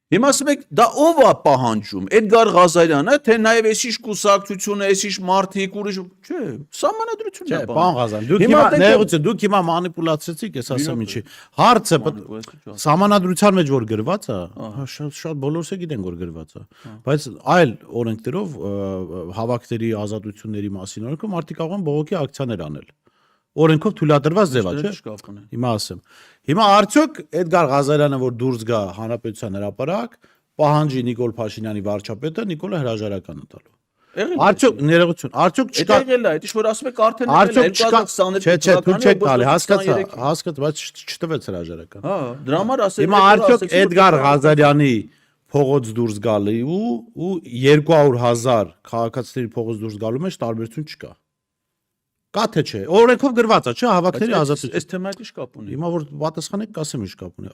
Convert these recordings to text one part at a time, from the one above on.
Հիմա ասում եք, դա ով է պահանջում, Էդգար Ղազարյանը, թե նաև էսիշ կուսակցությունը, էսիշ մարդիկ, ուրիշ, չէ, սահմանադրությունն է Պարոն Ղազարյան, դուք հիմա ներողություն, դուք հիմա մանիպուլացեցիք, ես ասեմ ինչի։ Հարցը սահմանադրության մեջ որ գրված է, շատ բոլորս է գիտեն որ գրված է, բայց այլ օրենքներով հավաքների ազատությունների մասին օրենքով մարդիկ կարող են բողոքի ակցիաներ անել։ Օրենքով թույլատրված ձև է, չէ՞։ Հիմա ասեմ։ Հիմա արդյոք Էդգար Ղազարյանը որ դուրս գա Հանրապետության հրապարակ, պահանջի Նիկոլ Փաշինյանի վարչապետը Նիկոլը հրաժարական է տալու։ Արդյոք ներողություն, արդյոք չկա։ Եղել է, այդ ինչ որ ասում եք արդեն եղել է 2022 թույլ չեք տալի, հասկացա, բայց չտվեց հրաժարական։ Հա, դրա համար ասել Հիմա արդյոք Էդգար Ղազարյանի փողոց դուրս գալի ու 200,000 քաղաքացիների փողոց դուրս գալու մեջ տարբերություն չկա։ Կա թե չէ։ Օրենքով գրված է, չէ՞, հավաքների ազատություն։ Այս թեմայից ինչ կապ ունի։ Հիմա որ պատասխանեք, կասեմ ինչ կապ ունի։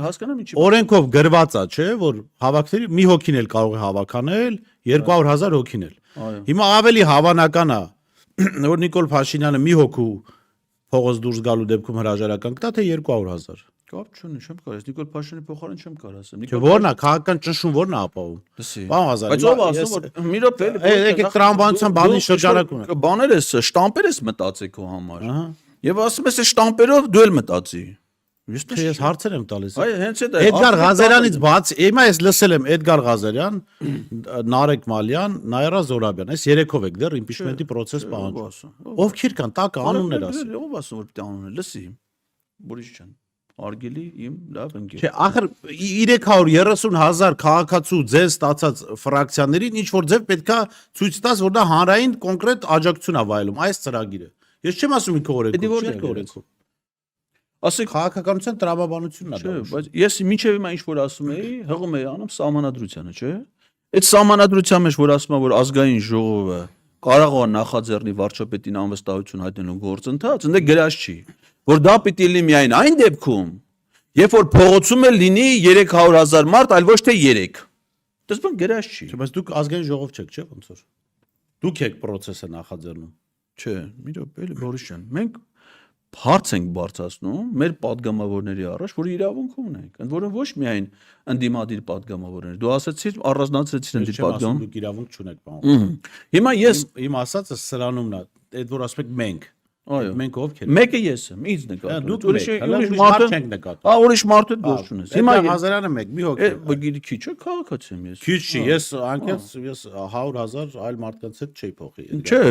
Հասկանամ ինչի։ Օրենքով գրված է, չէ՞, որ հավաքների մի հոգին էլ կարող է հավաքանել, 200,000 հոգին էլ։ Հիմա ավելի հավանական է, որ Նիկոլ Փաշինյանը մի հոգու փողոց դուրս գալու դեպքում հրաժարական կտա, թե 200,000։ Կապ չունի, չեմ կարող, Նիկոլ Փաշինյանի փոխարեն չեմ կարող ասեմ։ Չէ, ո՞րն է, քաղաքական ճնշում ո՞րն է ապահովում։ Պարոն Ղազարյան, բայց ով ասում որ մի րոպե եկեք տրամաբանության բանի շրջանակում։ Բաներ ես, շտամպեր ես մտածի քո համար։ Եվ ասում ես, այս շտամպերով դու էլ մտածի։ Ես հարցեր եմ տալիս։ Այ հենց այդ Էդգար Ղազարյանից բաց, հիմա ես լսել եմ Էդգար Ղազարյան, Նարեկ Մալյան, Նայրա Զորաբյան, այս երեքով եք դեռ իմպիչմենտի process պահանջում։ Ովքեր կան, տակը անուններ ասում։ Ով ասում որ պիտի անուններ, լսի։ Բուրիշ ջան, արգելի իմ լավ ընկեր։ Չէ, ախր 330,000 քաղաքացու ձեզ ստացած ֆրակցիաներին ինչ որ ձև պետքա ցույց տաս, որ դա հանրային կոնկրետ աջակցություն է վայելում այս ծրագիրը։ Ես չեմ ասում ինքը օրենքով։ Ասեք քաղաքականության տրամաբանությունն է դա։ Չէ, բայց ես մինչև հիմա ինչ որ ասում էի, հղում էի անում սահմանադրությանը, չէ՞։ Այդ սահմանադրության մեջ որ ասում է, որ ազգային ժողովը կարող է նախաձեռնի վարչապետին անվստահություն հայտնելու գործընթաց, ընդ գրած չի, որ դա պիտի լինի միայն այն դեպքում, երբ որ փողոցում է լինի 300,000 մարդ, այլ ոչ թե 3։ Դες բան գրած չի։ Չէ, բայց դուք ազգային ժողով չեք, չէ՞ ոնց որ։ Դուք եք process-ը նախաձեռնում։ Չէ, մի րոպե, էլի Բորիս ջան, մենք հարց ենք բարձրացնում մեր падգամավորների առաջ, որ իրավունք ունենք, ընդ որում ոչ միայն ընդդիմադիր падգամավորներ։ Դու ասացիր առանձնացրեցիր ընդդիմադիր падգամ։ Դուք իրավունք չունեք, պարոն։ Հիմա ես իմ ասածը սրանումն է, այդ որ ասում եք մենք։ Այո։ Մենք ովքեր։ Մեկը ես եմ, ինձ նկատում։ Դուք ուրիշ մարդ չենք նկատում։ ուրիշ մարդ հետ գործ չունես։ Հիմա Ղազարյանը մեկ, մի հոգի։ Բգիրի քիչ է, քաղաքացի եմ ես։ Քիչ չի, ես անկեղծ ես 100,000 այլ մարդկանց հետ չէի փոխի։ Չէ,